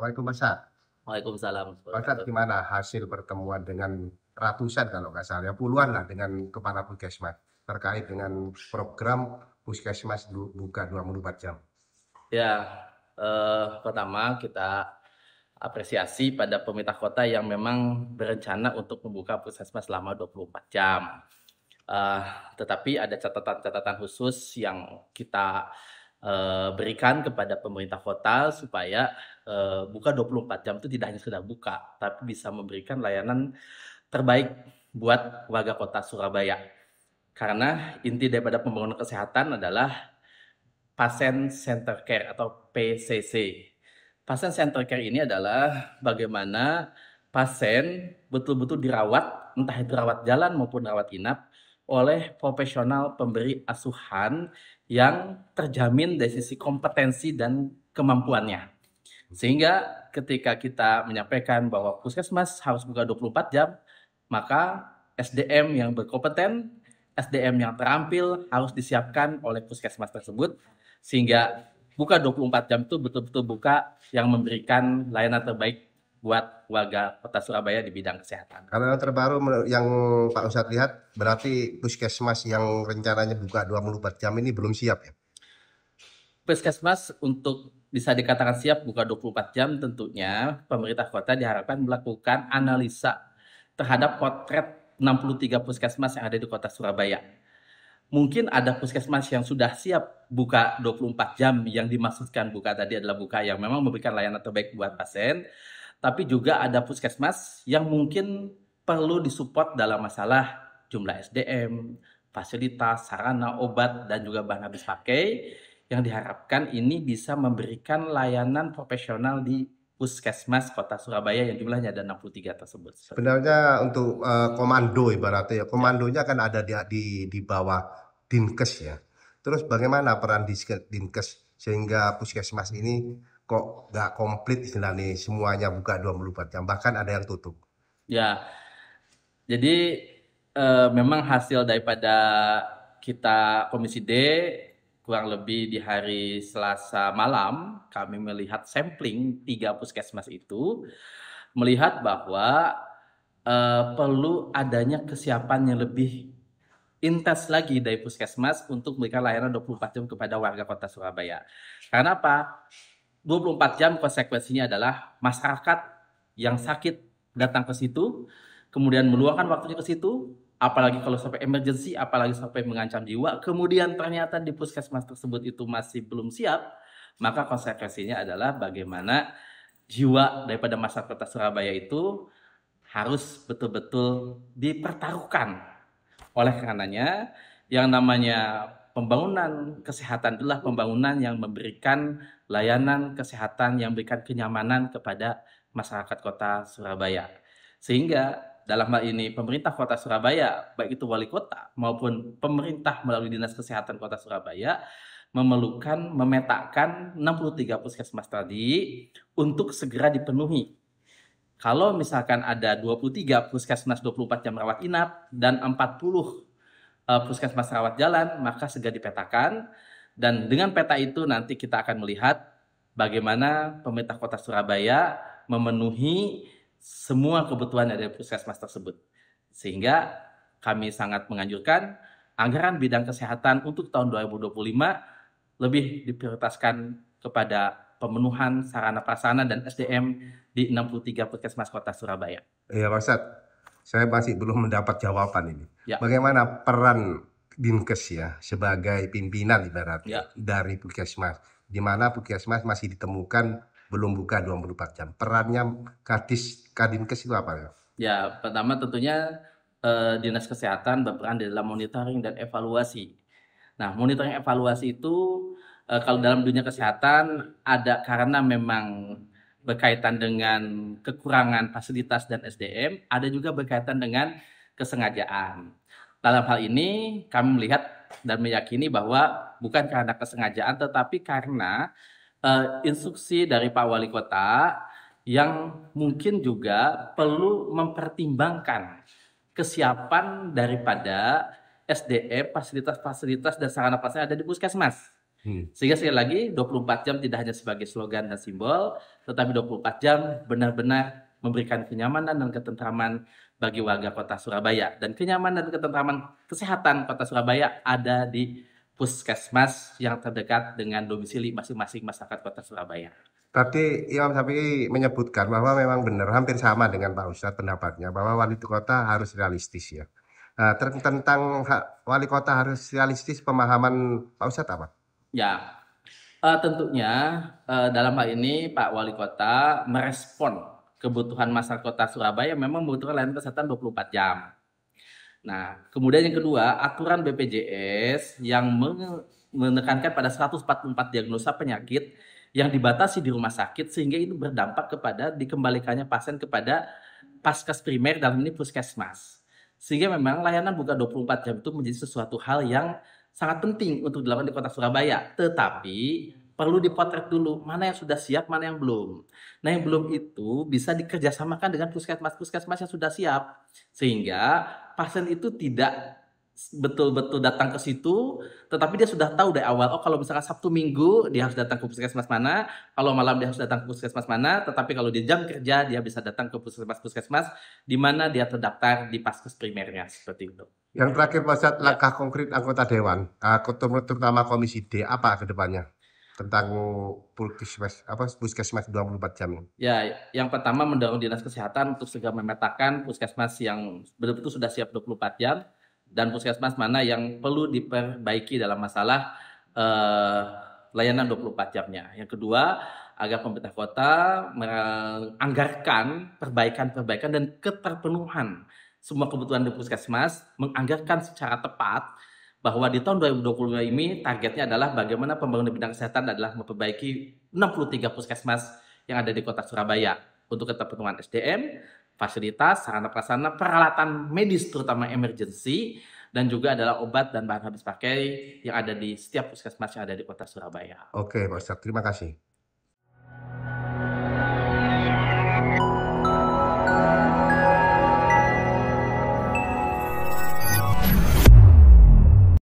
Assalamualaikum Mas Sat. Waalaikumsalam Mas Sat, warahmatullahi wabarakatuh. gimana hasil pertemuan dengan ratusan kalau nggak salah, ya, puluhan lah dengan kepala puskesmas terkait dengan program puskesmas buka 24 jam. Ya, pertama kita apresiasi pada pemerintah kota yang memang berencana untuk membuka puskesmas selama 24 jam. Eh, tetapi ada catatan-catatan khusus yang kita berikan kepada pemerintah kota supaya buka 24 jam itu tidak hanya sekedar buka, tapi bisa memberikan layanan terbaik buat warga kota Surabaya. Karena inti daripada pembangunan kesehatan adalah Patient Center Care atau PCC. Patient Center Care ini adalah bagaimana pasien betul-betul dirawat, entah itu rawat jalan maupun rawat inap, oleh profesional pemberi asuhan yang terjamin dari sisi kompetensi dan kemampuannya. Sehingga ketika kita menyampaikan bahwa puskesmas harus buka 24 jam, maka SDM yang berkompeten, SDM yang terampil harus disiapkan oleh puskesmas tersebut, sehingga buka 24 jam itu betul-betul buka yang memberikan layanan terbaik buat warga kota Surabaya di bidang kesehatan. Karena yang terbaru yang Pak Ustadz lihat, berarti puskesmas yang rencananya buka 24 jam ini belum siap ya? Puskesmas untuk bisa dikatakan siap buka 24 jam, tentunya pemerintah kota diharapkan melakukan analisa terhadap potret 63 puskesmas yang ada di kota Surabaya. Mungkin ada puskesmas yang sudah siap buka 24 jam, yang dimaksudkan buka tadi adalah buka yang memang memberikan layanan terbaik buat pasien, tapi juga ada puskesmas yang mungkin perlu disupport dalam masalah jumlah SDM, fasilitas, sarana, obat, dan juga bahan habis pakai, yang diharapkan ini bisa memberikan layanan profesional di puskesmas kota Surabaya yang jumlahnya ada 63 tersebut. Sebenarnya untuk komando ibaratnya ya, Ya. komandonya kan ada di bawah Dinkes ya. Terus bagaimana peran Dinkes sehingga puskesmas ini kok nggak komplit istilahnya semuanya buka 24 jam, bahkan ada yang tutup. Ya, jadi memang hasil daripada kita Komisi D kurang lebih di hari Selasa malam kami melihat sampling 3 puskesmas itu, melihat bahwa perlu adanya kesiapan yang lebih intens lagi dari puskesmas untuk memberikan layanan 24 jam kepada warga kota Surabaya. Karena apa? 24 jam konsekuensinya adalah masyarakat yang sakit datang ke situ, kemudian meluangkan waktunya ke situ, apalagi kalau sampai emergency, apalagi sampai mengancam jiwa, kemudian ternyata di puskesmas tersebut itu masih belum siap, maka konsekuensinya adalah bagaimana jiwa daripada masyarakat kota Surabaya itu harus betul-betul dipertaruhkan. Oleh karenanya, yang namanya pembangunan kesehatan adalah pembangunan yang memberikan layanan kesehatan yang memberikan kenyamanan kepada masyarakat kota Surabaya. Sehingga dalam hal ini pemerintah kota Surabaya, baik itu wali kota maupun pemerintah melalui Dinas Kesehatan Kota Surabaya, memetakan 63 puskesmas tadi untuk segera dipenuhi. Kalau misalkan ada 23 puskesmas 24 jam rawat inap dan 40 puskesmas rawat jalan, maka segera dipetakan. Dan dengan peta itu nanti kita akan melihat bagaimana pemerintah kota Surabaya memenuhi semua kebutuhan dari puskesmas tersebut. Sehingga kami sangat menganjurkan anggaran bidang kesehatan untuk tahun 2025 lebih diprioritaskan kepada pemenuhan sarana prasarana dan SDM di 63 puskesmas kota Surabaya. Iya Pak Ustadz, saya masih belum mendapat jawaban ini. Ya. Bagaimana peran Dinkes ya sebagai pimpinan ibaratnya Ya. dari puskesmas, di mana puskesmas masih ditemukan belum buka 24 jam. Perannya Kadinkes itu apa ya? Ya, pertama tentunya Dinas Kesehatan berperan di dalam monitoring dan evaluasi. Nah, monitoring evaluasi itu kalau dalam dunia kesehatan ada karena memang berkaitan dengan kekurangan fasilitas dan SDM, ada juga berkaitan dengan kesengajaan. Dalam hal ini kami melihat dan meyakini bahwa bukan karena kesengajaan, tetapi karena instruksi dari Pak Wali Kota yang mungkin juga perlu mempertimbangkan kesiapan daripada SDM, fasilitas-fasilitas dan sarana prasarana ada di puskesmas. Sehingga sekali lagi 24 jam tidak hanya sebagai slogan dan simbol, tetapi 24 jam benar-benar memberikan kenyamanan dan ketentraman bagi warga Kota Surabaya. Dan kenyamanan dan ketentraman kesehatan Kota Surabaya ada di puskesmas yang terdekat dengan domisili masing-masing masyarakat Kota Surabaya. Tadi Imam Syafi'i menyebutkan bahwa memang benar hampir sama dengan Pak Ustadz pendapatnya bahwa wali kota harus realistis ya. Nah, tentang wali kota harus realistis pemahaman Pak Ustadz apa? Ya, tentunya dalam hal ini Pak Wali Kota merespon kebutuhan masyarakat Kota Surabaya memang membutuhkan layanan kesehatan 24 jam. Nah, kemudian yang kedua, aturan BPJS yang menekankan pada 144 diagnosa penyakit yang dibatasi di rumah sakit sehingga itu berdampak kepada dikembalikannya pasien kepada Paskes primer dalam ini puskesmas. Sehingga memang layanan buka 24 jam itu menjadi sesuatu hal yang sangat penting untuk dilakukan di Kota Surabaya. Tetapi perlu dipotret dulu mana yang sudah siap, mana yang belum. Nah, yang belum itu bisa dikerjasamakan dengan puskesmas-puskesmas yang sudah siap. Sehingga pasien itu tidak betul-betul datang ke situ, tetapi dia sudah tahu dari awal, oh kalau misalkan Sabtu Minggu dia harus datang ke puskesmas mana, kalau malam dia harus datang ke puskesmas mana, tetapi kalau di jam kerja dia bisa datang ke puskesmas-puskesmas di mana dia terdaftar di Paskes primernya, seperti itu. Yang terakhir Pak Ustadz, Ya. langkah konkret anggota Dewan, terutama Komisi D apa ke depannya tentang puskesmas 24 jam ini? Ya, yang pertama mendorong Dinas Kesehatan untuk segera memetakan puskesmas yang betul-betul sudah siap 24 jam dan puskesmas mana yang perlu diperbaiki dalam masalah layanan 24 jamnya. Yang kedua, agar pemerintah kota menganggarkan perbaikan-perbaikan dan keterpenuhan semua kebutuhan di puskesmas, menganggarkan secara tepat bahwa di tahun 2025 ini targetnya adalah bagaimana pembangunan bidang kesehatan adalah memperbaiki 63 puskesmas yang ada di Kota Surabaya untuk keterpenuhan SDM, fasilitas, sarana prasarana, peralatan medis terutama emergency, dan juga adalah obat dan bahan habis pakai yang ada di setiap puskesmas yang ada di Kota Surabaya. Oke Pak Ustadz, terima kasih.